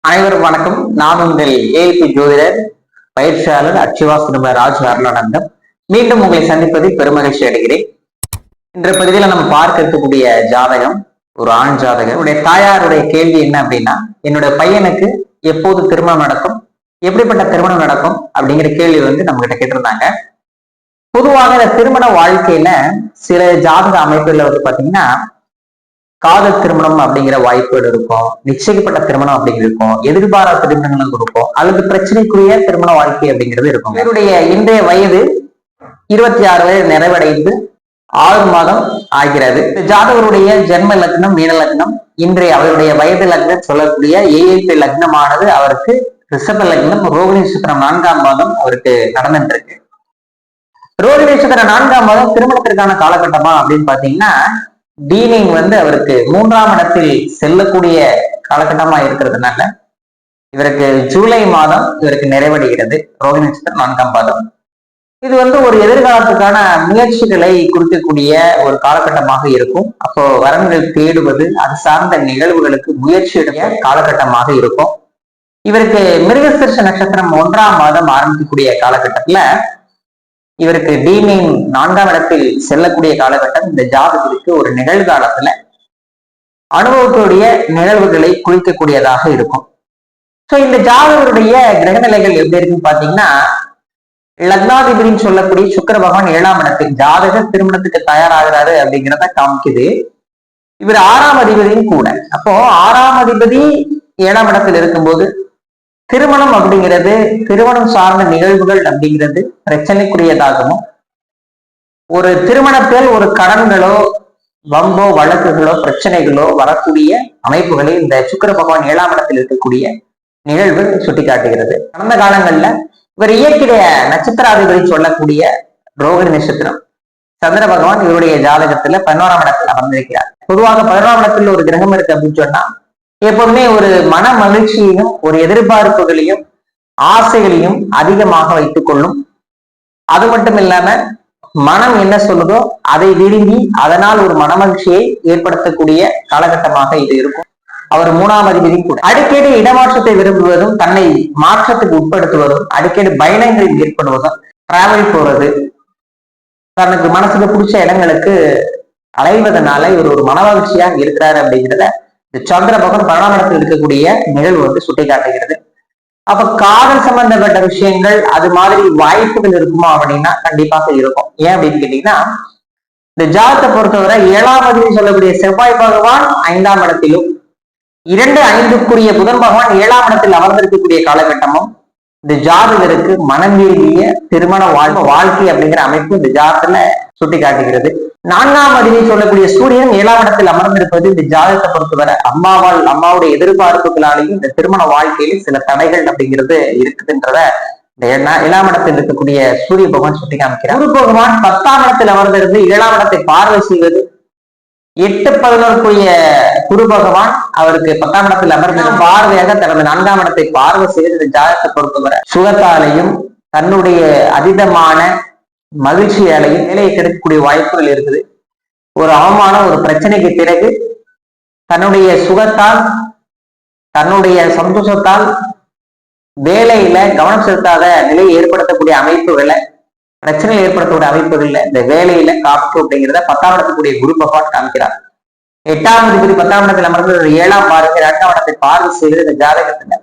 அனைவரும் வணக்கம். நான் உங்கள் ஏபி ஜோதிடர் பயிற்சியாளர் அச்சிவாஸ்து ராஜ் அருளானந்தம். மீண்டும் உங்களை சந்திப்பதில் பெருமகிழ்ச்சி அடைகிறேன். இன்றைய பகுதியில நம்ம பார்க்க இருக்கக்கூடிய ஜாதகம் ஒரு ஆண் ஜாதகம். என்னுடைய தாயாருடைய கேள்வி என்ன அப்படின்னா, என்னுடைய பையனுக்கு எப்போது திருமணம் நடக்கும், எப்படிப்பட்ட திருமணம் நடக்கும் அப்படிங்கிற கேள்வி நம்ம கிட்ட கேட்டிருந்தாங்க. பொதுவாக இந்த திருமண வாழ்க்கையில சில ஜாதக அமைப்புல பாத்தீங்கன்னா காதல் திருமணம் அப்படிங்கிற வாய்ப்புகள் இருக்கும், நிச்சயிக்கப்பட்ட திருமணம் அப்படிங்கிறது இருக்கும், எதிர்பாராத திருமணங்களும் இருக்கும், அல்லது பிரச்சனைக்குரிய திருமண வாழ்க்கை அப்படிங்கிறது இருக்கும். இவருடைய இன்றைய வயது 26 வயது நிறைவடைந்து 6 மாதம் ஆகிறது. ஜாதகருடைய ஜென்ம லக்னம் மீன லக்னம். இன்றைய அவருடைய வயது லக்னம் சொல்லக்கூடிய ஏஎல்பி லக்னமானது அவருக்கு ரிஷப லக்னம், ரோகிணி நட்சத்திரம் 4ஆம் மாதம் அவருக்கு நடந்துட்டு இருக்கு. ரோகிணி நட்சத்திரம் 4ஆம் மாதம் திருமணத்திற்கான காலகட்டமா அப்படின்னு பாத்தீங்கன்னா டீனிங் அவருக்கு 3ஆம் இடத்தில் செல்லக்கூடிய காலகட்டமா இருக்கிறதுனால இவருக்கு ஜூலை மாதம் இவருக்கு நிறைவடைகிறது. ரோகிணி நட்சத்திரம் 4ஆம் பாதம். இது ஒரு எதிர்காலத்துக்கான முயற்சிகளை குறிக்கக்கூடிய ஒரு காலகட்டமாக இருக்கும். அப்போ வரன்கள் தேடுவது, அது சார்ந்த நிகழ்வுகளுக்கு முயற்சியுடைய காலகட்டமாக இருக்கும். இவருக்கு மிருகசீர்ஷ நட்சத்திரம் 1ஆம் மாதம் ஆரம்பிக்கக்கூடிய காலகட்டத்துல இவருக்கு டீனிங் 4ஆம் இடத்தில் செல்லக்கூடிய காலகட்டம். இந்த ஜாதகத்திற்கு ஒரு நிகழ்காலத்துல அனுபவத்துடைய நிகழ்வுகளை குறிக்கக்கூடியதாக இருக்கும். சோ இந்த ஜாதகருடைய கிரகநிலைகள் எப்படி இருக்குன்னு பாத்தீங்கன்னா, லக்னாதிபதினு சொல்லக்கூடிய சுக்கிர பகவான் 7ஆம் இடத்தில் ஜாதக திருமணத்துக்கு தயாராகிறாரு அப்படிங்கிறத காமிக்குது. இவர் 6ஆம் அதிபதியும் கூட. அப்போ 6ஆம் அதிபதி 7ஆம் இடத்தில் இருக்கும்போது திருமணம் அப்படிங்கிறது, திருமணம் சார்ந்த நிகழ்வுகள் அப்படிங்கிறது பிரச்சனைக்குரியதாகவும், ஒரு திருமணத்தில் ஒரு கடன்களோ வம்போ வழக்குகளோ பிரச்சனைகளோ வரக்கூடிய அமைப்புகளை இந்த சுக்கிர பகவான் 7ஆம் இடத்தில் இருக்கக்கூடிய நிகழ்வு சுட்டி காட்டுகிறது. கடந்த காலங்கள்ல இவர் இயக்கிய நட்சத்திராதிபதி சொல்லக்கூடிய ரோகிணி நட்சத்திரம் சந்திர பகவான் இவருடைய ஜாதகத்துல 11ஆம் இடத்தில் அமர்ந்திருக்கிறார். பொதுவாக 11ஆம் இடத்துல ஒரு கிரகம் இருக்கு அப்படின்னு சொன்னா எப்போதுமே ஒரு மன மகிழ்ச்சியையும் ஒரு எதிர்பார்ப்புகளையும் ஆசைகளையும் அதிகமாக வைத்துக் கொள்ளும். அது மட்டும் இல்லாம மனம் என்ன சொல்லுதோ அதை விரும்பி அதனால் ஒரு மனமகிழ்ச்சியை ஏற்படுத்தக்கூடிய காலகட்டமாக இது இருக்கும். அவர் 3ஆம் அதிபதி கூட. அடிக்கடி இடமாற்றத்தை விரும்புவதும், தன்னை மாற்றத்துக்கு உட்படுத்துவதும், அடிக்கடி பயணங்களில் ஏற்படுவதும், டிராவல் போறது, தனக்கு மனசுக்கு பிடிச்ச இடங்களுக்கு அலைவதனால இவர் ஒரு மனமகிழ்ச்சியாக இருக்கிறாரு அப்படிங்கிறத இந்த சந்திர பகவான் 12ஆம் இடத்தில் இருக்கக்கூடிய நிகழ்வு சுட்டி காட்டுகிறது. அப்ப காதல் சம்பந்தப்பட்ட விஷயங்கள் அது மாதிரி வாய்ப்புகள் இருக்குமா அப்படின்னா கண்டிப்பாக இருக்கும். ஏன் அப்படின்னு கேட்டீங்கன்னா, இந்த ஜாதகத்தை பொறுத்தவரை 7ஆம் அதிபதி சொல்லக்கூடிய செவ்வாய் பகவான் 5ஆம் இடத்திலும், 2-5க்குரிய புதன் பகவான் 7ஆம் இடத்தில் அமர்ந்திருக்கக்கூடிய காலகட்டமும் இந்த ஜாதகருக்கு மனம் விரும்பிய திருமண வாழ்க்கை அப்படிங்கிற அமைப்பு இந்த ஜாதகத்துல சுட்டி காட்டுகிறது. 4ஆம் அதிபதி சொல்லக்கூடிய சூரியன் 7ஆம் இடத்தில் அமர்ந்திருப்பது இந்த ஜாதகத்தை பொறுத்தவரை அம்மாவுடைய எதிர்பார்ப்புகளாலேயும் இந்த திருமண வாழ்க்கையில சில தடைகள் அப்படிங்கிறது இருக்குதுன்றத இந்த 7ஆம் இடத்தில் இருக்கக்கூடிய சூரிய பகவான் சுட்டி காமிக்கிறார். குரு பகவான் 10ஆம் இடத்தில் அமர்ந்திருந்து 7ஆம் இடத்தை பார்வை செய்வது, 8-11க்குரிய குரு பகவான் அவருக்கு 10ஆம் இடத்தில் அமர்ந்து பார்வையாக தனது 4ஆம் இடத்தை பார்வை செய்து இந்த ஜாதகத்தை பொறுத்தவரை சுகத்தாலையும் தன்னுடைய அதீதமான மகிழ்ச்சியாலையும் வேலையை கிடைக்கக்கூடிய வாய்ப்புகள் இருக்குது. ஒரு அவமானம், ஒரு பிரச்சனைக்கு பிறகு தன்னுடைய சுகத்தால், தன்னுடைய சந்தோஷத்தால் வேலையில கவனம் செலுத்தாத நிலையை ஏற்படுத்தக்கூடிய அமைப்புகளை, பிரச்சனை ஏற்படுத்தக்கூடிய அமைப்புகள்ல இந்த வேலையில காப்பு அப்படிங்கிறத 10ஆம் இடத்துக்குரிய குரு பகவான் காமிக்கிறார். 8ஆம் அதிபதி 10ஆம் இடத்தில் அமர்ந்து 7ஆம் பார்வை 2ஆம் இடத்தை பார்வை செய்து இந்த ஜாதகத்துல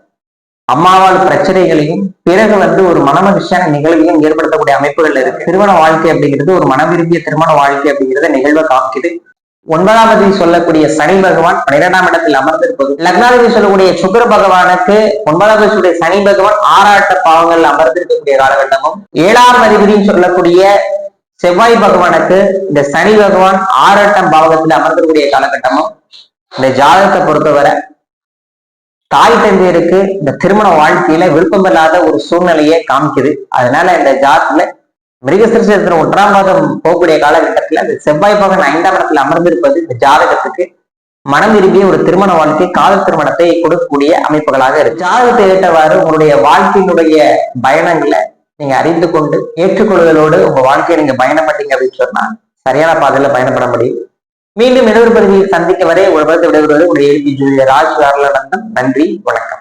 அம்மாவால் பிரச்சனைகளையும் பிறகு ஒரு மனமகிழ்ச்சியான நிகழ்வையும் ஏற்படுத்தக்கூடிய அமைப்புகள் இருக்கு. திருமண வாழ்க்கை அப்படிங்கிறது ஒரு மன விரும்பிய திருமண வாழ்க்கை அப்படிங்கிறத நிகழ்வை காமிக்குது. 9ஆம் அதிபதி சொல்லக்கூடிய சனி பகவான் 12ஆம் இடத்தில் அமர்ந்திருப்பது, லக்னாதிபதி சொல்லக்கூடிய சுக்கிர பகவானுக்கு 9ஆம் அதிபதி சனி பகவான் 6 பாவங்கள் அமர்ந்திருக்கக்கூடிய காலகட்டமும், 7ஆம் அதிபதினு சொல்லக்கூடிய செவ்வாய் பகவானுக்கு இந்த சனி பகவான் 6 பாவகத்தில் அமர்ந்திருக்கக்கூடிய காலகட்டமும் இந்த ஜாதகத்தை பொறுத்தவரை தாய் தந்தையருக்கு இந்த திருமண வாழ்க்கையில விருப்பமில்லாத ஒரு சூழ்நிலையை காமிக்குது. அதனால இந்த ஜாதகத்துல மிருகசீரிஷ 1ஆம் பாதம் போகக்கூடிய காலகட்டத்துல இந்த செவ்வாய் பகவான் 5ஆம் இடத்துல அமர்ந்திருப்பது இந்த ஜாதகத்துக்கு மனம் விரும்பிய ஒரு திருமண வாழ்க்கை, காதல் திருமணத்தை கொடுக்கக்கூடிய அமைப்புகளாக இருக்கு. ஜாதகத்தை ஏற்றவாறு உங்களுடைய வாழ்க்கையினுடைய பயணங்களை நீங்க அறிந்து கொண்டு ஏற்றுக்கொள்வதோடு உங்க வாழ்க்கையை நீங்க பயணப்பட்டீங்க அப்படின்னு சொன்னா சரியான பாதையில பயணப்பட முடியும். மீண்டும் இன்னொரு பகுதியில் சந்திக்க வரை உங்கள் விடைபெறுவது உடைய ராஜ் அருளானந்தம். நன்றி, வணக்கம்.